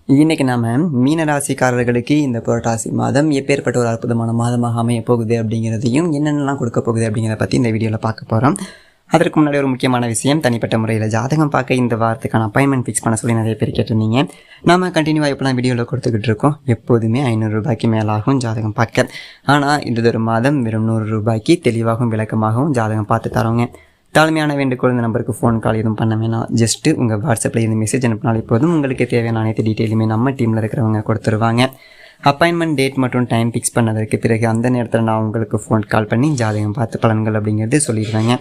இன்றைக்கி நாம் மீனராசிக்காரர்களுக்கு இந்த புரட்டாசி மாதம் எப்பேற்பட்ட ஒரு அற்புதமான மாதமாக அமைய போகுது அப்படிங்கிறதையும் என்னென்னலாம் கொடுக்க போகுது அப்படிங்கிறத பற்றி இந்த வீடியோவில் பார்க்க போகிறோம். அதற்கு முன்னாடி ஒரு முக்கியமான விஷயம், தனிப்பட்ட முறையில் ஜாதகம் பார்க்க இந்த வாரத்துக்கான அப்பாயின்மெண்ட் ஃபிக்ஸ் பண்ண சொல்லி நிறைய பேர் கேட்டிருந்தீங்க. நம்ம கண்டினியூவாக எப்போலாம் வீடியோவில் கொடுத்துக்கிட்டு இருக்கோம். எப்போதுமே 500 ரூபாய்க்கு மேலாகும் ஜாதகம் பார்க்க. ஆனால் இந்த ஒரு மாதம் வெறும் 100 ரூபாய்க்கு தெளிவாகவும் விளக்கமாகவும் ஜாதகம் பார்த்து தரோங்க. தாழ்மையான வேண்டுகோள், இந்த நம்பருக்கு ஃபோன் கால் எதுவும் பண்ண வேணாம். ஜஸ்ட்டு உங்கள் வாட்ஸ்அப்பில் இந்த மெசேஜ் அனுப்பினாலே போதும். உங்களுக்கு தேவையான அனைத்து டீட்டெயிலுமே நம்ம டீமில் இருக்கிறவங்க கொடுத்துருவாங்க. அப்பாயின்மெண்ட் டேட் மற்றும் டைம் ஃபிக்ஸ் பண்ணதற்கு பிறகு அந்த நேரத்தில் நான் உங்களுக்கு ஃபோன் கால் பண்ணி ஜாதகம் பார்த்து பலன்கள் அப்படிங்கிறது சொல்லிடுவாங்க.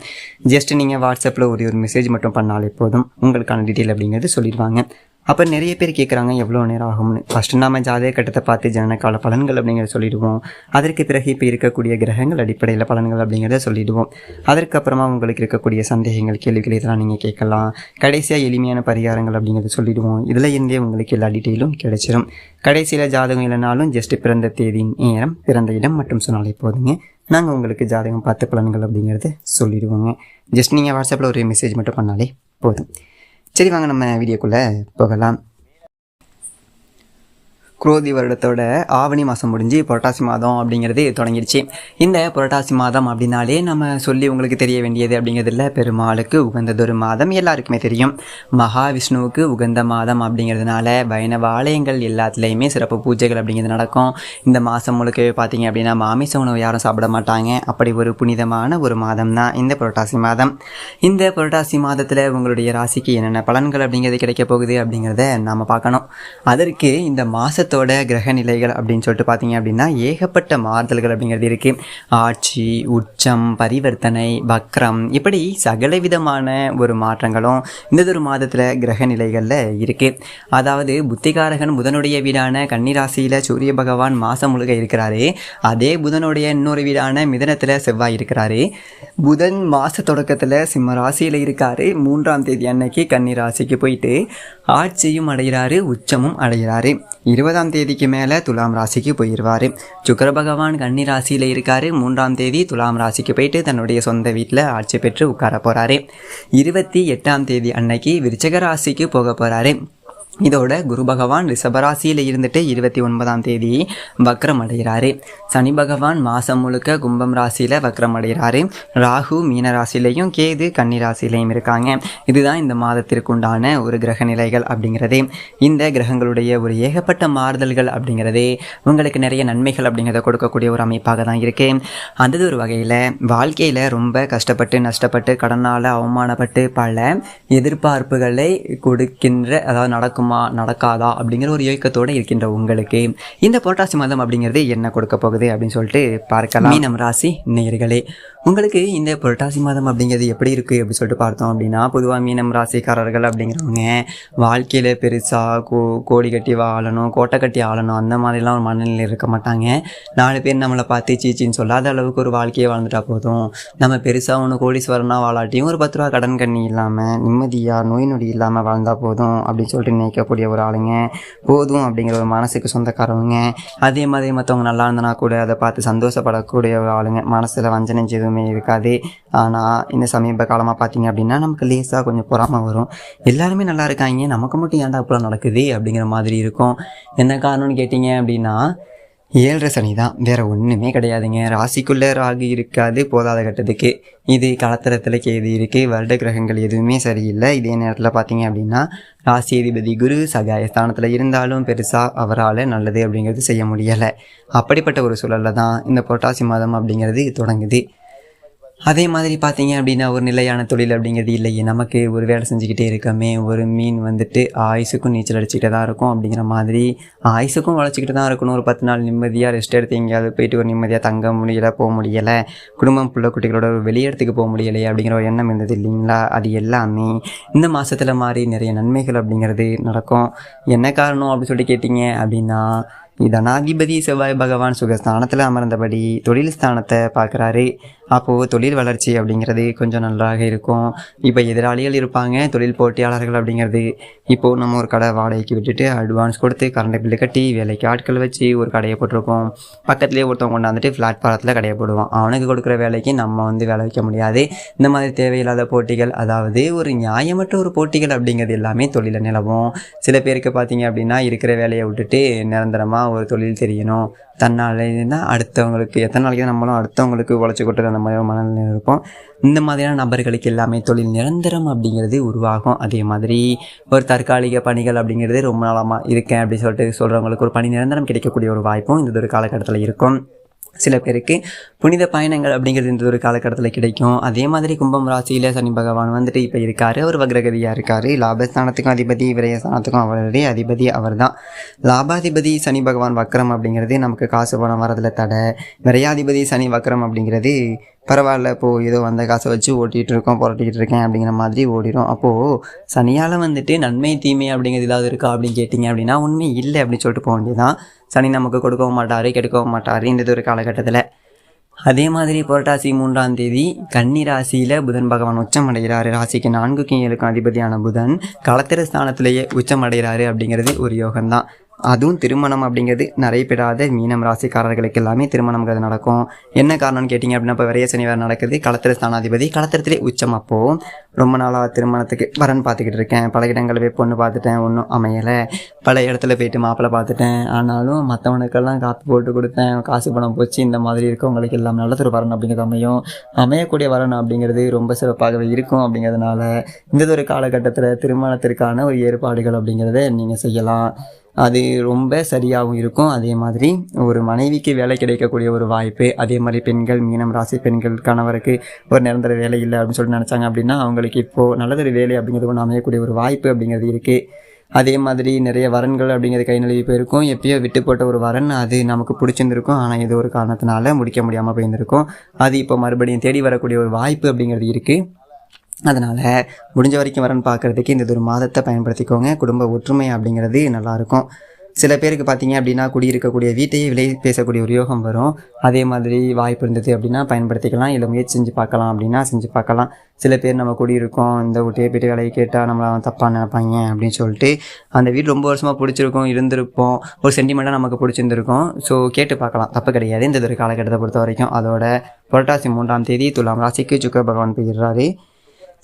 ஜஸ்ட்டு நீங்கள் வாட்ஸ்அப்பில் ஒரு மெசேஜ் மட்டும் பண்ணாலே போதும், உங்களுக்கான டீட்டெயில் அப்படிங்கிறது சொல்லிடுவாங்க. அப்போ நிறைய பேர் கேட்குறாங்க எவ்வளோ நேரம் ஆகும்னு. ஃபஸ்ட்டு நம்ம ஜாதக கட்டத்தை பார்த்து ஜனனகால பலன்கள் அப்படிங்கிறத சொல்லிவிடுவோம். அதற்கு பிறகு இப்போ இருக்கக்கூடிய கிரகங்கள் அடிப்படையில் பலன்கள் அப்படிங்கிறத சொல்லிவிடுவோம். அதற்கப்புறமா உங்களுக்கு இருக்கக்கூடிய சந்தேகங்கள், கேள்விகள் இதெல்லாம் நீங்கள் கேட்கலாம். கடைசியாக எளிமையான பரிகாரங்கள் அப்படிங்கிறத சொல்லிவிடுவோம். இதில் இருந்தே உங்களுக்கு எல்லா டீட்டெயிலும் கிடைச்சிரும். கடைசியில் ஜாதகம் இல்லைனாலும் ஜஸ்ட்டு பிறந்த தேதி, நேரம், பிறந்த இடம் மட்டும் சொன்னாலே போதுங்க. நாங்கள் உங்களுக்கு ஜாதகம் பார்த்து பலன்கள் அப்படிங்கிறத சொல்லிவிடுவோங்க. ஜஸ்ட் நீங்கள் வாட்ஸ்அப்பில் ஒரு மெசேஜ் மட்டும் பண்ணாலே போதும். சரி, வாங்க நம்ம வீடியோக்குள்ளே போகலாம். குரோதி வருடத்தோட ஆவணி மாதம் முடிஞ்சு புரட்டாசி மாதம் அப்படிங்கிறது தொடங்கிடுச்சு. இந்த புரட்டாசி மாதம் அப்படின்னாலே நம்ம சொல்லி உங்களுக்கு தெரிய வேண்டியது அப்படிங்கிறதுல பெருமாளுக்கு உகந்ததொரு மாதம் எல்லாருக்குமே தெரியும். மகாவிஷ்ணுவுக்கு உகந்த மாதம் அப்படிங்கிறதுனால வைணவ ஆலயங்கள் எல்லாத்துலேயுமே சிறப்பு பூஜைகள் அப்படிங்கிறது நடக்கும். இந்த மாதம் முழுக்கவே பார்த்தீங்க அப்படின்னா மாமிச உணவு யாரும் சாப்பிட மாட்டாங்க. அப்படி ஒரு புனிதமான ஒரு மாதம் தான் இந்த புரட்டாசி மாதம். இந்த புரட்டாசி மாதத்தில் உங்களுடைய ராசிக்கு என்னென்ன பலன்கள் அப்படிங்கிறது கிடைக்க போகுது அப்படிங்கிறத நாம் பார்க்கணும். அதற்கு இந்த மாதத்தோட கிரக நிலைகள் அப்படின்னு சொல்லிட்டு பார்த்தீங்க அப்படின்னா ஏகப்பட்ட மாறுதல்கள் அப்படிங்கிறது இருக்குது. ஆட்சி, உச்சம், பரிவர்த்தனை, வக்ரம், இப்படி சகல விதமான ஒரு மாற்றங்களும் இந்த ஒரு மாதத்தில் கிரக நிலைகளில் இருக்குது. அதாவது புத்திகாரகன் புதனுடைய வீடான கன்னிராசியில் சூரிய பகவான் மாதம் முழுக்க இருக்கிறாரு. அதே புதனுடைய இன்னொரு வீடான மிதனத்தில் செவ்வாய் இருக்கிறாரு. புதன் மாத தொடக்கத்தில் சிம்ம ராசியில் இருக்காரு. 3ஆம் தேதி அன்னைக்கு கன்னிராசிக்கு போயிட்டு ஆட்சியும் அடைகிறாரு, உச்சமும் அடைகிறாரு. 20ஆம் தேதிக்கு மேலே துலாம் ராசிக்கு போயிடுவார். சுக்கிர பகவான் கன்னி ராசியில் இருக்கார். 3ஆம் தேதி துலாம் ராசிக்கு போயிட்டு தன்னுடைய சொந்த வீட்டில் ஆட்சி பெற்று உட்கார போகிறாரு. 28ஆம் தேதி அன்னைக்கு விருச்சிக ராசிக்கு போக போகிறாரு. இதோட குரு பகவான் ரிஷபராசியில் இருந்துட்டு 29ஆம் தேதி வக்ரம் அடைகிறாரு. சனி பகவான் மாதம் முழுக்க கும்பம் ராசியில் வக்ரம் அடைகிறாரு. ராகு மீன ராசிலையும், கேது கன்னி ராசிலையும் இருக்காங்க. இதுதான் இந்த மாதத்திற்குண்டான ஒரு கிரக நிலைகள் அப்படிங்கிறது. இந்த கிரகங்களுடைய ஒரு ஏகப்பட்ட மாறுதல்கள் அப்படிங்கிறது உங்களுக்கு நிறைய நன்மைகள் அப்படிங்கிறத கொடுக்கக்கூடிய ஒரு அமைப்பாக தான் இருக்குது. அந்த ஒரு வகையில் வாழ்க்கையில் ரொம்ப கஷ்டப்பட்டு நஷ்டப்பட்டு கடனால் அவமானப்பட்டு பல எதிர்பார்ப்புகளை கொடுக்கின்ற, அதாவது நடக்காதா அப்படிங்கிற ஒரு இயக்கத்தோடு இருக்கின்ற உங்களுக்கு இந்த புரட்டாசி மாதம் அப்படிங்கிறது என்ன கொடுக்க போகுது அப்படின்னு சொல்லிட்டு பார்க்கலாம். மீனம் ராசி நேயர்களே, உங்களுக்கு இந்த புரட்டாசி மாதம் அப்படிங்கிறது எப்படி இருக்குது அப்படின்னு சொல்லிட்டு பார்த்தோம் அப்படின்னா, பொதுவாக மீனம் ராசிக்காரர்கள் அப்படிங்கிறவங்க வாழ்க்கையில் பெருசாக கோடி கட்டி வாழணும், கோட்டை கட்டி ஆளணும், அந்த மாதிரிலாம் ஒரு மனநிலையில் இருக்க மாட்டாங்க. 4 பேர் நம்மளை பார்த்து சீச்சின்னு சொல்லாத அளவுக்கு ஒரு வாழ்க்கையை வாழ்ந்துட்டா போதும். நம்ம பெருசாக ஒன்று கோடீஸ்வரனாக வாழாட்டியும் ஒரு 10 ரூபா கடன் கண்ணி இல்லாமல் நிம்மதியாக நோய் நொடி இல்லாமல் வாழ்ந்தால் போதும் அப்படின்னு சொல்லிட்டு நினைக்கக்கூடிய ஒரு ஆளுங்க. போதும் அப்படிங்கிற ஒரு மனசுக்கு சொந்தக்காரவங்க. அதே மாதிரி மற்றவங்க நல்லா இருந்தனா கூட அதை பார்த்து சந்தோஷப்படக்கூடிய ஒரு ஆளுங்க. மனசில் வஞ்சனை எதுவுமே இருக்காது. ஆனால் இந்த சமீப காலமாக பார்த்தீங்க அப்படின்னா நமக்கு லேசாக கொஞ்சம் பொறாமை வரும். எல்லாருமே நல்லா இருக்காங்க, நமக்கு மட்டும் ஏன்டா இப்போலாம் நடக்குது அப்படிங்கிற மாதிரி இருக்கும். என்ன காரணம்னு கேட்டிங்க அப்படின்னா 7.5 சனி தான், வேறு ஒன்றுமே கிடையாதுங்க. ராசிக்குள்ளே ராகு இருக்காது போதாத கட்டத்துக்கு. இது கலத்தரத்தில் கேது இருக்குது. வருட கிரகங்கள் எதுவுமே சரியில்லை. இதே நேரத்தில் பார்த்தீங்க அப்படின்னா ராசி அதிபதி குரு சகாயஸ்தானத்தில் இருந்தாலும் பெருசாக அவரால் நல்லது அப்படிங்கிறது செய்ய முடியலை. அப்படிப்பட்ட ஒரு சூழலில் தான் இந்த புரட்டாசி மாதம் அப்படிங்கிறது தொடங்குது. அதே மாதிரி பார்த்தீங்க அப்படின்னா ஒரு நிலையான தொழில் அப்படிங்கிறது இல்லையே. நமக்கு ஒரு வேலை செஞ்சுக்கிட்டே இருக்கமே, ஒரு மீன் வந்துட்டு ஆயுசுக்கும் நீச்சல் அடிச்சுக்கிட்டே தான் இருக்கும் அப்படிங்கிற மாதிரி ஆயுசுக்கும் உழைச்சிக்கிட்டு தான் இருக்கணும். ஒரு 10 நாள் நிம்மதியாக ரெஸ்ட் எடுத்து எங்கேயாவது போயிட்டு ஒரு நிம்மதியாக தங்க முடியலை, போக முடியலை, குடும்பம் புள்ள குட்டிகளோட ஒரு வெளியிடத்துக்கு போக முடியலையே அப்படிங்கிற ஒரு எண்ணம் இருந்தது இல்லைங்களா. அது எல்லாமே இந்த மாதத்தில் மாதிரி நிறைய நன்மைகள் அப்படிங்கிறது நடக்கும். என்ன காரணம் அப்படின்னு சொல்லிட்டு கேட்டிங்க அப்படின்னா, இதனாதிபதி செவ்வாய் பகவான் சுகஸ்தானத்தில் அமர்ந்தபடி தொழில் ஸ்தானத்தை பார்க்குறாரு. அப்போது தொழில் வளர்ச்சி அப்படிங்கிறது கொஞ்சம் நன்றாக இருக்கும். இப்போ எதிராளிகள் இருப்பாங்க, தொழில் போட்டியாளர்கள் அப்படிங்கிறது. இப்போது நம்ம ஒரு கடை வாடகைக்கு விட்டுட்டு அட்வான்ஸ் கொடுத்து கரண்ட் பில்லு கட்டி வேலைக்கு ஆட்கள் வச்சு ஒரு கடையை போட்டிருக்கோம். பக்கத்துலேயே ஒருத்தவங்க கொண்டாந்துட்டு பிளாட்பாரத்தில் கடையை போடுவான். அவனுக்கு கொடுக்குற வேலைக்கு நம்ம வேலை வைக்க முடியாது. இந்த மாதிரி தேவையில்லாத போட்டிகள், அதாவது ஒரு நியாயமற்ற ஒரு போட்டிகள் அப்படிங்கிறது எல்லாமே தொழிலில் நிலவும். சில பேருக்கு பார்த்தீங்க அப்படின்னா இருக்கிற வேலையை விட்டுட்டு நிரந்தரமாக ஒரு தொழில் தெரியணும், தன்னாலேன்னா அடுத்தவங்களுக்கு எத்தனை நாளைக்கு தான் நம்மளும் அடுத்தவங்களுக்கு உழைச்சி கொட்டுற அந்த மாதிரி மனநிலையில் இருப்போம். இந்த மாதிரியான நபர்களுக்கு எல்லாமே தொழில் நிரந்தரம் அப்படிங்கிறது உருவாகும். அதே மாதிரி ஒரு தற்காலிக பணிகள் அப்படிங்கிறது ரொம்ப நாளமாக இருக்கேன் அப்படின்னு சொல்லிட்டு சொல்கிறவங்களுக்கு ஒரு பணி நிரந்தரம் கிடைக்கக்கூடிய ஒரு வாய்ப்பும் இந்த ஒரு காலகட்டத்தில் இருக்கும். சில பேருக்கு புனித பயணங்கள் அப்படிங்கிறது இந்த ஒரு காலகட்டத்தில் கிடைக்கும். அதே மாதிரி கும்பம் ராசியில் சனி பகவான் இப்போ இருக்கார். அவர் வக்ரகதியாக இருக்கார். லாபஸ்தானத்துக்கும் அதிபதி, விரயஸ்தானத்துக்கும் அவருடைய அதிபதி அவர் தான். லாபாதிபதி சனி பகவான் வக்ரம் அப்படிங்கிறது நமக்கு காசு பணம் வரதில் தடை. விரையாதிபதி சனி வக்ரம் அப்படிங்கிறது பரவாயில்ல, இப்போது ஏதோ வந்த காசை வச்சு ஓட்டிகிட்டு இருக்கோம், புரட்டிக்கிட்டு இருக்கேன் அப்படிங்கிற மாதிரி ஓடிடும். அப்போது சனியால் நன்மை தீமை அப்படிங்கிறது ஏதாவது இருக்கா அப்படின்னு கேட்டிங்க அப்படின்னா உண்மை இல்லை அப்படின்னு சொல்லிட்டு போக வேண்டியதான். சனி நமக்கு கொடுக்கவும் மாட்டார், கெடுக்கவும் மாட்டார் இந்த ஒரு காலகட்டத்தில். அதே மாதிரி புரட்டாசி 3ஆம் தேதி கன்னி ராசியில் புதன் பகவான் உச்சம் அடைகிறாரு. ராசிக்கு 4க்கும் 7க்கும் அதிபதியான புதன் களத்திர ஸ்தானத்திலேயே உச்சம் அடைகிறாரு அப்படிங்கிறது ஒரு யோகம்தான். அதுவும் திருமணம் அப்படிங்கிறது நடைபெறாத மீனம் ராசிக்காரர்களுக்கு எல்லாமே திருமணம்ங்கிறது நடக்கும். என்ன காரணம்னு கேட்டிங்க அப்படின்னா இப்போ விரைய சனி வேறு நடக்குது. களத்திர ஸ்தானாதிபதி களத்திரத்திலே உச்சம். அப்போது ரொம்ப நாளாக திருமணத்துக்கு வரன் பார்த்துக்கிட்டு இருக்கேன், பல இடங்களில் போய் பொண்ணு பார்த்துட்டேன், ஒன்றும் அமையலை. பல இடத்துல போயிட்டு மாப்பிள்ளை பார்த்துட்டேன், ஆனாலும் மற்றவனுக்கெல்லாம் காப்பி போட்டு கொடுத்தேன், காசு பணம் போச்சு. இந்த மாதிரி இருக்கவங்களுக்கு எல்லாம் நல்லதொரு வரன் அப்படிங்கிறது அமையக்கூடிய வரன் அப்படிங்கிறது ரொம்ப சிறப்பாகவே இருக்கும். அப்படிங்கிறதுனால இந்த ஒரு காலகட்டத்தில் திருமணத்திற்கான ஒரு ஏற்பாடுகள் அப்படிங்கிறத நீங்கள் செய்யலாம். அது ரொம்ப சரியாகவும் இருக்கும். அதே மாதிரி ஒரு மனைவிக்கு வேலை கிடைக்கக்கூடிய ஒரு வாய்ப்பு. அதே மாதிரி பெண்கள், மீனம் ராசி பெண்கள் கணவருக்கு ஒரு நிரந்தர வேலை இல்லை அப்படின்னு சொல்லிட்டு நினச்சாங்க அப்படின்னா அவங்களுக்கு இப்போது நல்லதொரு வேலை அப்படிங்கிறது ஒன்று அமையக்கூடிய ஒரு வாய்ப்பு அப்படிங்கிறது இருக்குது. அதே மாதிரி நிறைய வரன்கள் அப்படிங்கிறது கை நழுவி போயிருக்கும். எப்பயோ விட்டு போட்ட ஒரு வரன் அது நமக்கு பிடிச்சிருந்துருக்கும், ஆனால் ஏதோ ஒரு காரணத்தினால முடிக்க முடியாமல் போயிருந்திருக்கும். அது இப்போ மறுபடியும் தேடி வரக்கூடிய ஒரு வாய்ப்பு அப்படிங்கிறது இருக்குது. அதனால் முடிஞ்ச வரைக்கும் வரன்னு பார்க்குறதுக்கு இந்த ஒரு மாதத்தை பயன்படுத்திக்கோங்க. குடும்ப ஒற்றுமை அப்படிங்கிறது நல்லாயிருக்கும். சில பேருக்கு பார்த்தீங்க அப்படின்னா குடியிருக்கக்கூடிய வீட்டையே விலை பேசக்கூடிய ஒரு யோகம் வரும். அதே மாதிரி வாய்ப்பு இருந்தது அப்படின்னா பயன்படுத்திக்கலாம், இல்லை முயற்சி செஞ்சு பார்க்கலாம் அப்படின்னா செஞ்சு பார்க்கலாம். சில பேர் நம்ம குடியிருக்கோம், இந்த வீட்டையே போய்ட்டு வேலையை கேட்டால் நம்மளை தப்பாக நினைப்பாங்க அப்படின்னு சொல்லிட்டு அந்த வீடு ரொம்ப வருஷமாக பிடிச்சிருக்கும், இருந்திருப்போம், ஒரு சென்டிமெண்ட்டாக நமக்கு பிடிச்சிருந்துருக்கும். ஸோ கேட்டு பார்க்கலாம், தப்பு கிடையாது இந்த ஒரு காலகட்டத்தை பொறுத்த வரைக்கும். அதோட புரட்டாசி 3ஆம் தேதி துலாம் ராசிக்கு சுக்கிர பகவான் போயிடுறாரு.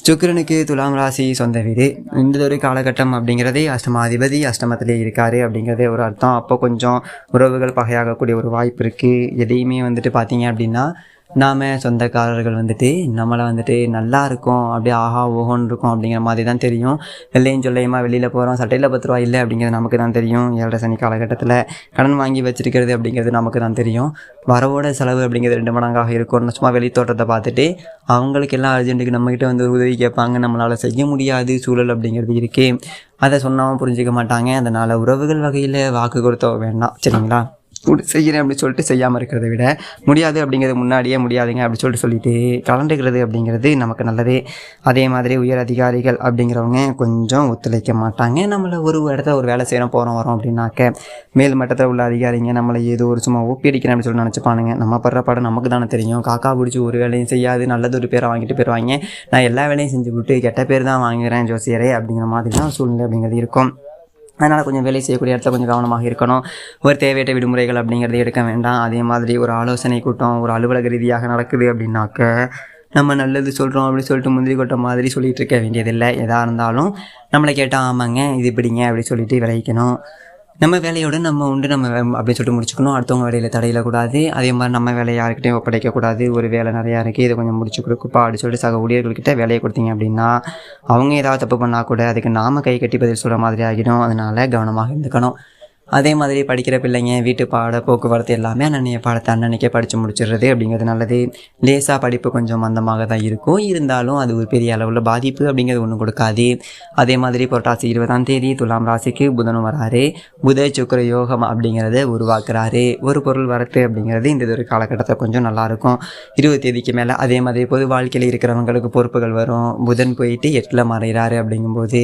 சுக்கிரனுக்கு துலாம் ராசி சொந்த வீடு. இந்த ஒரு காலகட்டம் அப்படிங்கிறதே அஷ்டமாதிபதி அஷ்டமத்திலே இருக்காரு அப்படிங்கிறதே ஒரு அர்த்தம். அப்போ கொஞ்சம் உறவுகள் பகையாகக்கூடிய ஒரு வாய்ப்பு இருக்குது. எதையுமே பார்த்தீங்க அப்படின்னா நாம் சொந்தக்காரர்கள் நம்மளை நல்லா இருக்கும், அப்படியே ஆஹா ஓஹோன்னு இருக்கும் அப்படிங்கிற மாதிரி தான் தெரியும். வெள்ளையும் சொல்லையுமா வெளியில் போகிறோம், சட்டையில் 10 ரூபா இல்லை அப்படிங்கிறது நமக்கு தான் தெரியும். 7 சனி காலகட்டத்தில் கடன் வாங்கி வச்சிருக்கிறது அப்படிங்கிறது நமக்கு தான் தெரியும். வரவோட செலவு அப்படிங்கிறது 2 மடங்காக இருக்கும். சும்மா வெளி தோட்டத்தை பார்த்துட்டு அவங்களுக்கு எல்லாம் அர்ஜென்ட்டுக்கு நம்மக்கிட்ட உதவி கேட்பாங்க, நம்மளால் செய்ய முடியாது சூழல் அப்படிங்கிறது இருக்குது. அதை சொன்னாலும் புரிஞ்சிக்க மாட்டாங்க. அதனால் உறவுகள் வகையில் வாக்கு கொடுத்த வேண்டாம், சரிங்களா? செய்கிறேன் அப்படின்னு சொல்லிட்டு செய்யாமல் இருக்கிறத விட முடியாது அப்படிங்கிறது முன்னாடியே முடியாதுங்க அப்படின்னு சொல்லிட்டு கலந்துக்கிறது அப்படிங்கிறது நமக்கு நல்லது. அதே மாதிரி உயர் அதிகாரிகள் அப்படிங்கிறவங்க கொஞ்சம் ஒத்துழைக்க மாட்டாங்க. நம்மளை ஒரு இடத்துல ஒரு வேலை செய்கிறோம் போகிறோம் வரோம் அப்படின்னாக்க மேல் மட்டத்தில் உள்ள அதிகாரிங்க நம்மளை ஏதோ ஒரு சும்மா ஊப்பி அடிக்கிறேன் அப்படின்னு சொல்லி நினச்சிப்பானுங்க. நம்ம படுற படம் நமக்கு தானே தெரியும். காக்கா பிடிச்சி ஒரு வேலையும் செய்யாது, நல்லது ஒரு பேரை வாங்கிட்டு போயிடுவாங்க. நான் எல்லா வேலையும் செஞ்சு விட்டு கெட்ட பேர் தான் வாங்குகிறேன் ஜோசியரே அப்படிங்கிற மாதிரி தான் சூழ்நிலை அப்படிங்கிறது இருக்கும். அதனால் கொஞ்சம் வேலை செய்யக்கூடிய இடத்துல கொஞ்சம் கவனமாக இருக்கணும். ஒரு தேவையற்ற விடுமுறைகள் அப்படிங்கிறது எடுக்க வேண்டாம். அதே மாதிரி ஒரு ஆலோசனை கூட்டம் ஒரு அலுவலக ரீதியாக நடக்குது அப்படின்னாக்க நம்ம நல்லது சொல்கிறோம் அப்படின்னு சொல்லிட்டு முந்திரி கொட்ட மாதிரி சொல்லிகிட்டு இருக்க வேண்டியதில்லை. எதாக இருந்தாலும் நம்மளை கேட்டால் ஆமாங்க இது இப்படிங்க அப்படி சொல்லிட்டு விளைவிக்கணும். நம்ம வேலையோடு நம்ம உண்டு நம்ம அப்படின்னு சொல்லிட்டு முடிச்சுக்கணும். அடுத்தவங்க வேலையில் தடையிடக்கூடாது. அதே மாதிரி நம்ம வேலையை யாருக்கிட்டையும் ஒப்படைக்கக்கூடாது. ஒரு வேலை நிறையா இருக்குது, இதை கொஞ்சம் முடிச்சு கொடுக்குப்பா அப்படின்னு சொல்லிட்டு சக ஊழியர்கள்கிட்ட வேலையை கொடுத்தீங்க அப்படின்னா அவங்க ஏதாவது தப்பு பண்ணால் கூட அதுக்கு நாம் கை கட்டி பதில் சொல்கிற மாதிரி ஆகிடும். அதனால் கவனமாக இருந்துக்கணும். அதே மாதிரி படிக்கிற பிள்ளைங்க வீட்டு பாட போக்குவரத்து எல்லாமே அன்னன்னைய பாடத்தை அன்னன்னைக்கே படித்து முடிச்சிடுறது அப்படிங்கிறது நல்லது. லேசாக படிப்பு கொஞ்சம் மந்தமாக தான் இருக்கும், இருந்தாலும் அது ஒரு பெரிய அளவில் பாதிப்பு அப்படிங்கிறது ஒன்றும் கொடுக்காது. அதே மாதிரி புரட்டாசி 20ஆம் தேதி துலாம் ராசிக்கு புதனும் வராரு. புத சுக்கிர யோகம் அப்படிங்கிறத உருவாக்குறாரு. ஒரு பொருள் வரத்து அப்படிங்கிறது இந்த ஒரு காலகட்டத்தில் கொஞ்சம் நல்லாயிருக்கும் 20 தேதிக்கு மேலே. அதே மாதிரி பொது வாழ்க்கையில் இருக்கிறவங்களுக்கு பொறுப்புகள் வரும். புதன் போயிட்டு 8ல் மறைகிறாரு. அப்படிங்கும்போது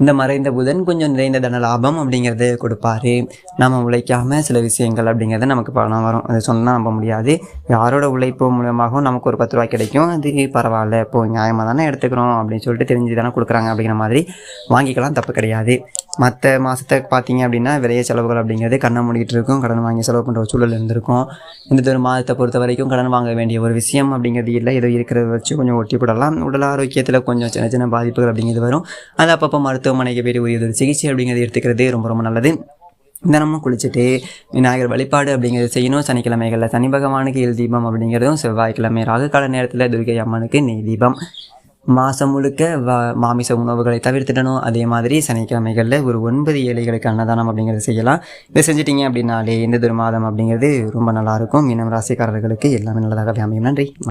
இந்த மறைந்த புதன் கொஞ்சம் நிறைந்த தன லாபம் அப்படிங்கிறத கொடுப்பாரு. நம்ம உழைக்காமல் சில விஷயங்கள் அப்படிங்கிறது நமக்கு பணம் வரும். அது சொன்னால் நம்ப முடியாது. யாரோட உழைப்பு மூலமாகவும் நமக்கு ஒரு 10 ரூபா கிடைக்கும். அது பரவாயில்ல, இப்போ நியாயமாக தானே எடுத்துக்கிறோம் அப்படின்னு சொல்லிட்டு தெரிஞ்சு தானே கொடுக்குறாங்க அப்படிங்கிற மாதிரி வாங்கிக்கலாம், தப்பு கிடையாது. மற்ற மாதத்தை பார்த்தீங்க அப்படின்னா விரைய செலவுகள் அப்படிங்கிறது கண்ணை மூடிட்டு இருக்கும். கடன் வாங்கி செலவு பண்ணுற ஒரு சூழல் இருந்திருக்கும். இந்த ஒரு மாதத்தை பொறுத்த வரைக்கும் கடன் வாங்க வேண்டிய ஒரு விஷயம் அப்படிங்கிறது இல்லை. ஏதோ இருக்கிறத வச்சு கொஞ்சம் ஒட்டி போடலாம். உடல் ஆரோக்கியத்தில் கொஞ்சம் சின்ன சின்ன பாதிப்புகள் அப்படிங்கிறது வரும். அது அப்பப்போ மருத்துவமனைக்கு போய்ட்டு உரிய சிகிச்சை அப்படிங்கிறது எடுத்துக்கிறது ரொம்ப ரொம்ப நல்லது. தினமும் குளிச்சுட்டு விநாயகர் வழிபாடு அப்படிங்கிறது செய்யணும். சனிக்கிழமைகளில் சனி பகவானுக்கு எல் தீபம் அப்படிங்கிறதும், செவ்வாய்க்கிழமை ராகு கால நேரத்தில் துர்கை அம்மனுக்கு நெய் தீபம். மாதம் முழுக்க மாமிச உணவுகளை தவிர்த்துடணும். அதே மாதிரி சனிக்கிழமைகளில் ஒரு 9 ஏழைகளுக்கு அன்னதானம் அப்படிங்கிறது செய்யலாம். இதை செஞ்சிட்டிங்க அப்படின்னாலே இந்த ஒரு மாதம் அப்படிங்கிறது ரொம்ப நல்லாயிருக்கும். மீனம் ராசிக்காரர்களுக்கு எல்லாமே நல்லதாகவே அமையும். நன்றி.